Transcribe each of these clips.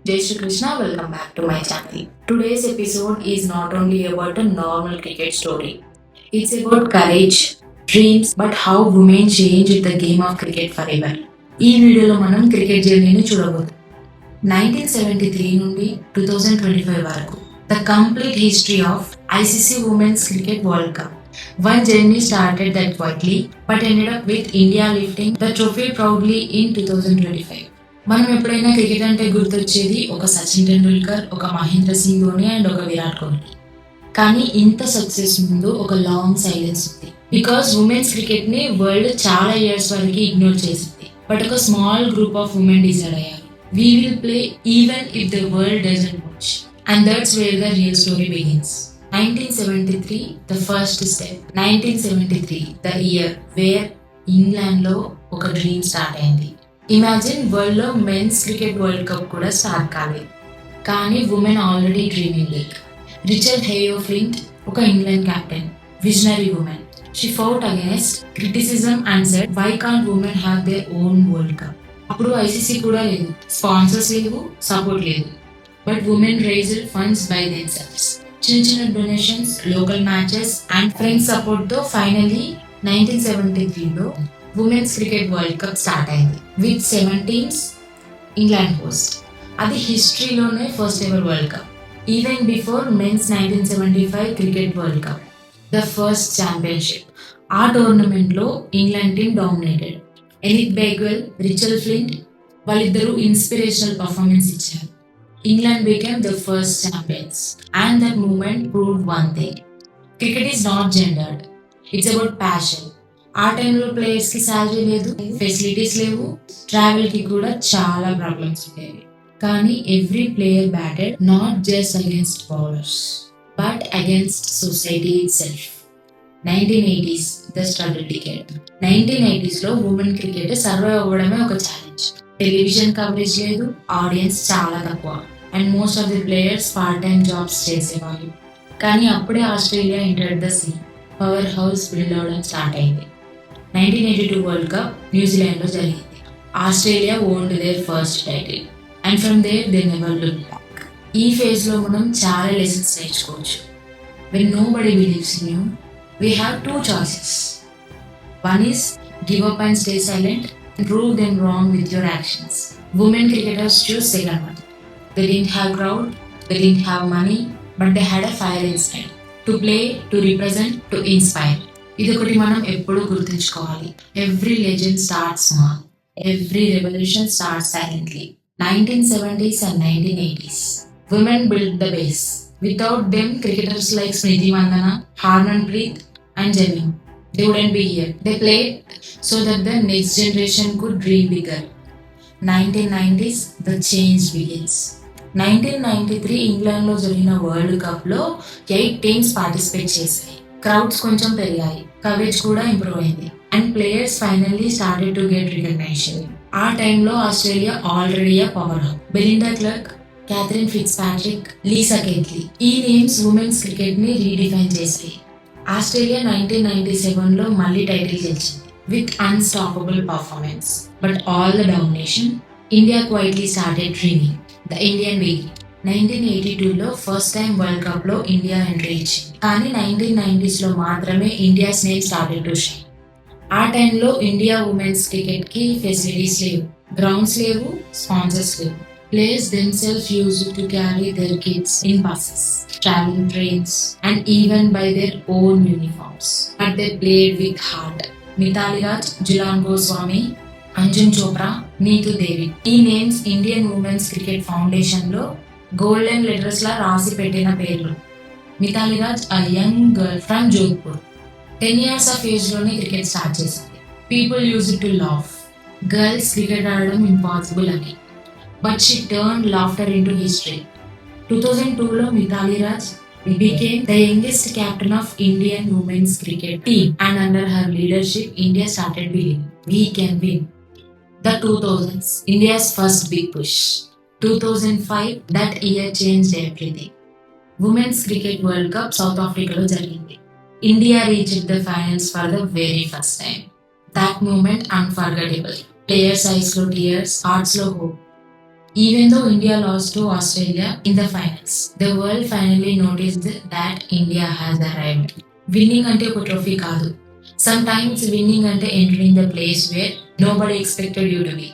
Jai Shri Krishna, welcome back to my channel. Today's episode is not only about a normal cricket story. It's about courage, dreams, but how women changed the game of cricket forever. ఈ వీడియోలో మనం cricket జర్నీని చూడబోతున్నాం. 1973 నుండి 2025 వరకు the complete history of ICC Women's Cricket World Cup. One journey started that quietly but ended up with India lifting the trophy proudly in 2025. మనం ఎప్పుడైనా cricket అంటే గుర్తొచ్చేది ఒక సచిన్ టెండూల్కర్, ఒక మహేంద్ర సింగ్ ధోని అండ్ ఒక విరాట్ కోహ్లీ. కానీ ఇంత సక్సెస్ ముందు ఒక లాంగ్ సైలెన్స్ ఉంది. బికాస్ ఉమెన్స్ క్రికెట్ ని వరల్డ్ చాలా ఇయర్స్ వరకు ఇగ్నోర్ చేసింది. బట్ ఒక small group of women decide అయ్యారు, we will play even if the world doesn't watch. And that's where the real story begins. 1973, the first step. 1973, the year where ఇంగ్లాండ్లో ఒక dream start అయింది. Imagine వరల్డ్లో men's cricket world cup కూడా start కాలేదు, కానీ women already dreaming league. Richard Heyhoe Flint ఒక England captain, visionary women. She fought against criticism and said, why can't women have their own world cup. అప్పుడు ICC కూడా లేదు, sponsors లేవు, support లేదు. But women raised funds by themselves. చిన్న చిన్న donations, local matches and friends సపోర్ట్తో finally 1973లో women's cricket world cup start అయింది. With 7 teams, England host. అది హిస్టరీలోనే first ever world cup. Even before men's 1975 cricket world cup, the first championship. ఆ టోర్నమెంట్లో England team dominated. Enid Bakewell, Richard Flint వాళ్ళిద్దరూ inspirational performance ఇచ్చారు. England became the first champions. And that moment proved one thing, cricket is not gendered, it's about passion. ఆ టైంలో players కి salary లేదు, facilities లేవు, travel కి కూడా చాలా ప్రాబ్లమ్స్ ఉండేవి. కానీ every player batted not just against bowlers but against society itself. 1980s, the struggle decade. 1980s లో ఉమెన్ క్రికెట్ సర్వైవ్ అవ్వడమే ఒక ఛాలెంజ్. టెలివిజన్ కవరేజ్ లేదు, ఆడియన్స్ చాలా తక్కువ, and most of the players part time jobs చేసేవాళ్ళు. కానీ అప్పుడే Australia entered the scene. Power house build అవడం స్టార్ట్ అయింది. 1982 వరల్డ్ కప్ న్యూజిలాండ్లో జరిగింది. Australia owned their first title and from there they never look back. ఈ ఫేజ్లో మనం చాలా లెసన్స్ నేర్చుకోవచ్చు. When nobody believes in you, we have two choices. One is give up and stay silent and prove them wrong with your actions. Women cricketers choose second one. They didn't have crowd, they didn't have money, but they had a fire inside. To play, to represent, to inspire. ఇదొకటి మనం ఎప్పుడూ గుర్తుంచుకోవాలి. Every legend starts small. Every revolution starts silently. 1970s and 1980s. Women built the base. Without them, cricketers like Smriti Mandana, Harmanpreet and Jemmy, they wouldn't be here. They played so that the next generation could dream bigger. 1990s, the change begins. 1993 ఇంగ్లాండ్లో జరిగిన world కప్లో 8 teams participate చేశాయి. Crowds కొంచెం పెరిగాయి, coverage కూడా improve అయింది, and players finally started to get recognition. ఆ టైంలో Australia already power hub. Belinda Clark, Cathryn Fitzpatrick, Lisa Keightley, ఈ నేమ్స్ ఉమెన్స్ క్రికెట్ ని రీడిఫైన్ చేశాయి. ఆస్ట్రేలియా 1997లో మళ్ళీ టైటిల్ గెలిచింది with unstoppable performance. But all the domination, India quietly started dreaming. The Indian week. 1982లో first time world cup లో India entry ఇచ్చింది. కానీ 1990s లో మాత్రమే India's name started to shine. ఆ టైంలో ఇండియా ఉమెన్స్ క్రికెట్ కి ఫెసిలిటీస్ లేవు, గ్రౌండ్స్ లేవు, స్పాన్సర్స్ లేవు. Players themselves used to carry their kids in buses, traveling trains, and even by their own uniforms. But they played with heart. Mithali Raj, Julan Goswami, Anjum Chopra, Neetu Devi. ఈ names Indian women's cricket foundation లో golden letters లా రాసి పెట్టిన పేర్లు. Mithali Raj a young girl from Jodhpur. 10 years of age లోనే cricket start చేసింది. People used to laugh. Girls cricket ఆడడం impossible అని. But she turned laughter into history. 2002లో Mithali Raj became the youngest captain of Indian women's cricket team, and under her leadership, India started believing we can win. The 2000s, India's first big push. 2005, that year changed everything. Women's Cricket World Cup South Africa జరిగింది. India reached the finals for the very first time. That moment unforgettable. Players' eyes లో tears, hearts లో hope. Even though India lost to Australia in the finals, the world finally noticed that India has arrived. Winning ante oka trophy kaadu. Sometimes winning ante entering the place where nobody expected you to be.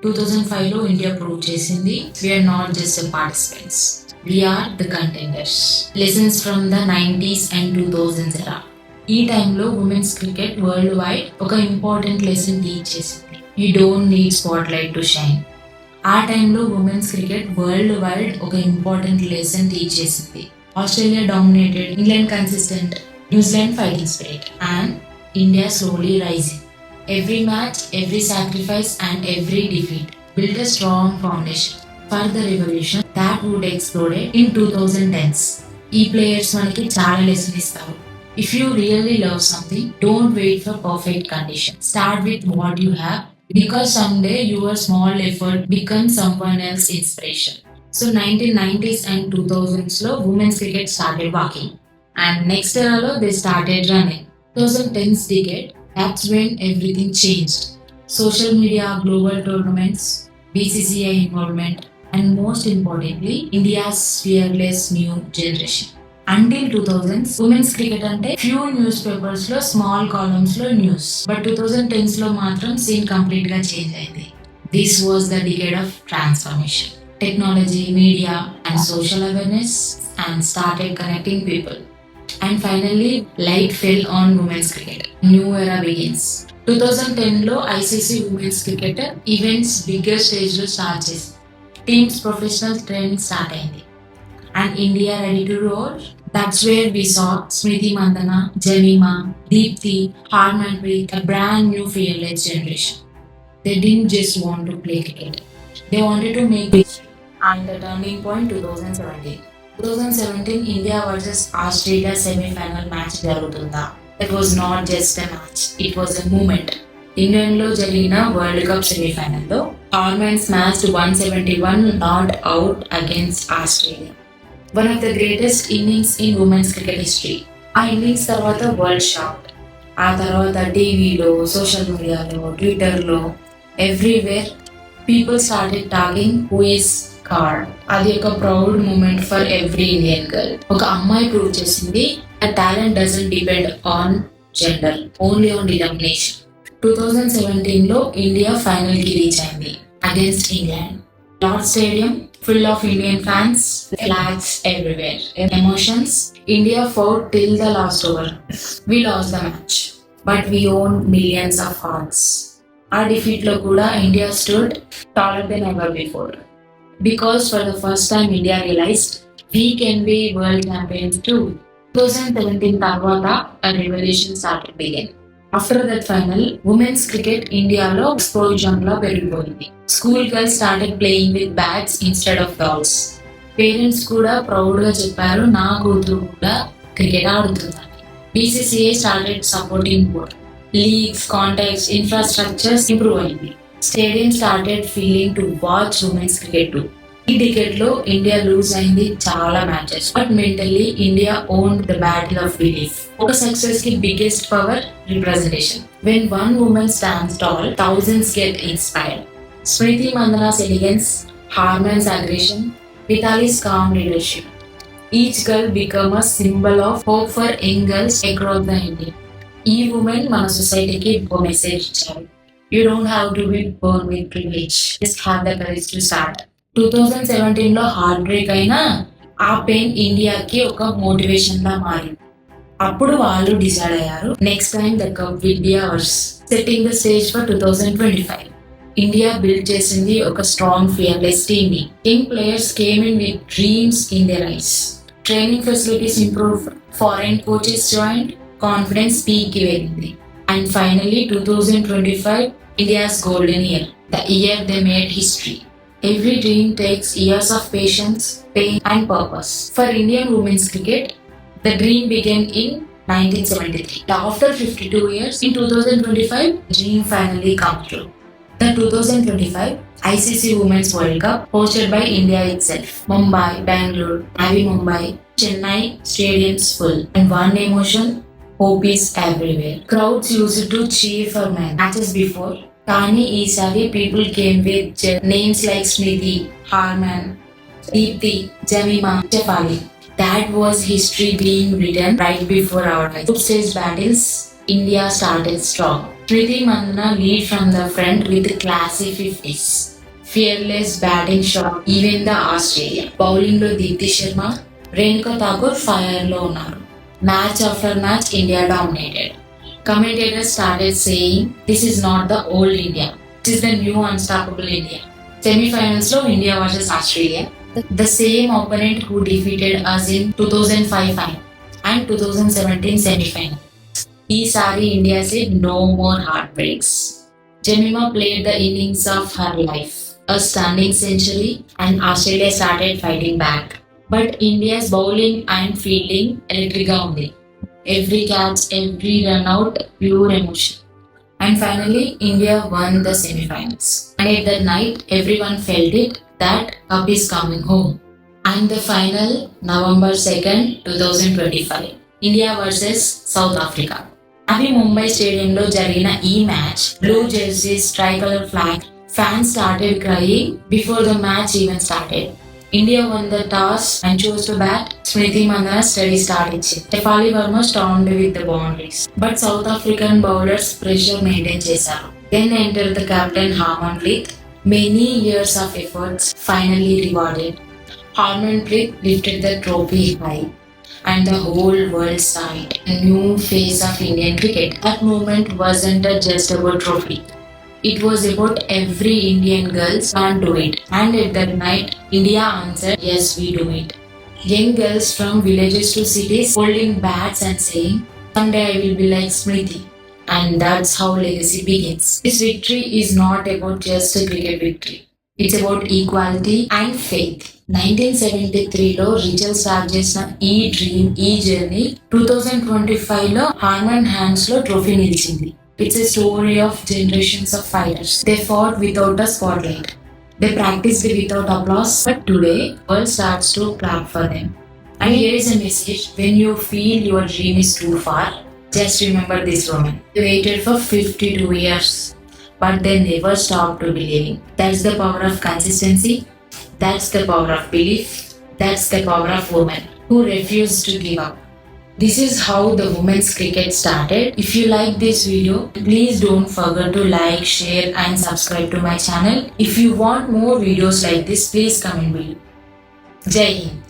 2005 లో India prove చేసింది we are not just participants, we are the contenders. Lessons from the 90s and 2000s era. ఈ టైంలో women's cricket worldwide ఒక important lesson teach చేసింది. You don't need spotlight to shine. ఆ టైంలో women's cricket worldwide ఒక important lesson teach చేసింది. Australia dominated, England consistent, New Zealand fighting spirit, and India slowly rising. Every match, every sacrifice, and every defeat built a strong foundation for the revolution that would explode in 2010s. ఈ players మనకి చాలా lesson ఇస్తారు. If you really love something, don't wait for perfect condition. Start with what you have, because someday your small effort becomes someone else's inspiration. So 1990s and 2000s లో women's cricket started walking, and next era లో they started running. 2010s decade, that's when everything changed. Social media, global tournaments, BCCI involvement, and most importantly, India's fearless new generation. Until 2000s, women's cricket ante few newspapers లో small columns లో news. But 2010s లో మాత్రం scene complete గా change అయింది. This was the decade of transformation. Technology, media, and social awareness and started connecting people. And finally, light fell on women's cricket. New era begins. 2010 లో ICC women's cricket events bigger stage లో start చేసి teams professional training start అయింది. And India ready to roar? That's where we saw Smriti Mandhana, Jemima, Deepthi, Harmanpreet, a brand new fearless generation. They didn't just want to play cricket. They wanted to make it. And the turning point 2017. 2017 India versus Australia semi-final match జరుగుతుందా? It was not just a match, it was a movement. ఇంగ్లాండ్లో జరిగిన world cup సెమీఫైనల్లో Harman smashed 171 not out against Australia. One of the greatest innings in women's cricket history. ఆ innings తర్వాత world shock. ఆ తర్వాత టీవీలో, social మీడియాలో, ట్విట్టర్లో, everywhere people started talking who is Kaur. అది ఒక proud moment for every Indian girl. ఒక అమ్మాయి ప్రూవ్ చేసింది talent doesn't depend on gender, only on determination. 2017 లో ఇండియా ఫైనల్ కి రీచ్ అయింది against England. Lord stadium full of Indian fans, flags everywhere, emotions. India fought till the last over. We lost the match, but we owned millions of hearts. Our defeat lo kuda India stood taller than ever before. Because for the first time India realized we can be world champions too. 2017 tarvata a revolution started begin. After that final, women's cricket Indialo explosion la perigpoyindi. School girls started playing with bats instead of dolls. Parents kuda proud ga chepparu na kooturu kuda cricket aadutundani. BCCI started supporting both. Leagues, contacts, infrastructures improve ayindi. Stadiums started feeling to watch women's cricket too. ఈ డికెట్ లో India lose అయింది చాలా matches, but mentally India won the battle of belief. ఒక success కి biggest power representation. When one women stands tall, thousands get inspired. Smriti Mandhana's elegance, Harman's aggression, Mithali's calm leadership. Each girl become a symbol of hope for young girls across the India. ఈ women మన సొసైటీకి ఒక message ఇచ్చారు. You don't have to be born with privilege, just have the courage to start. 2017 లో heart break అయినా ఆ pain ఇండియాకి ఒక మోటివేషన్ లా మారింది. అప్పుడు వాళ్ళు డిసైడ్ అయ్యారు, next time the cup will be hours. Setting the stage for 2025. India build చేసింది ఒక స్ట్రాంగ్ ఫియర్లెస్ టీమ్ ని. Young players came in with dreams in there ice. Training facilities improve, foreign coaches join, confidence peak కి వెళ్ళింది. And finally 2025 India's golden year, the year they made history. Every dream takes years of patience, pain and purpose. For Indian women's cricket, the dream began in 1973. After 52 years, in 2025, the dream finally came true. The 2025 ICC Women's World Cup hosted by India itself. Mumbai, Bangalore, Navi Mumbai, Chennai, stadiums full. And one emotion, hope is everywhere. Crowds used to cheer for men. Matches before, కానీ ఈసారి people came with names like Smriti, Harman, Deepti, Jemima, Shefali. That was history being written right before our eyes. Group stage battles, India started strong. Smriti Mandana lead from the front with classy 50s. Fearless batting shot, even the Australia. Bowling lo Deepti Sharma, Renuka Thakur fire lo unnaru. Match after match, India dominated. Commentators started saying, this is not the old India. This is the new unstoppable India. Semi-finals lo India versus Australia. The same opponent who defeated us in 2005 final and 2017 semi-final. Isari India said no more heartbreaks. Jemima played the innings of her life, a stunning century, and Australia started fighting back. But India's bowling and fielding electric undi. Every catch, every run out, pure emotion. And finally, India won the semi-finals. And at that night, everyone felt it, that cup is coming home. And the final, November 2nd, 2025. India versus South Africa. అవి ముంబై స్టేడియంలో జరిగిన ఈ match, blue jerseys, tricolour flag, fans started crying before the match even started. India won the toss and chose to bat. Smriti Mandana steady start ఇచ్చింది. Shefali Verma stormed with the boundaries. But South African bowlers pressure maintain చేశారు. Then entered the captain Harmanpreet. Many years of efforts finally rewarded. Harmanpreet lifted the trophy high. And the whole world saw it. A new face of Indian cricket. That moment wasn't just about trophy. It was about every Indian girls can't do it. And at that night, India answered, yes, we do it. Young girls from villages to cities holding bats and saying, someday I will be like Smriti. And that's how legacy begins. This victory is not about just a cricket victory. It's about equality and faith. 1973లో Rachael start చేసిన ఈ dream, ఈ journey 2025లో Harman hands లో trophy నిలిచింది. It's a story of generations of fighters. They fought without a spotlight. They practiced without applause. But today, world starts to clap for them. And here is a message. When you feel your dream is too far, just remember this woman. They waited for 52 years. But they never stopped to believing. That's the power of consistency. That's the power of belief. That's the power of women who refuse to give up. This is how the women's cricket started. If you like this video, please don't forget to like, share and subscribe to my channel. If you want more videos like this, please comment below. Jai Hind.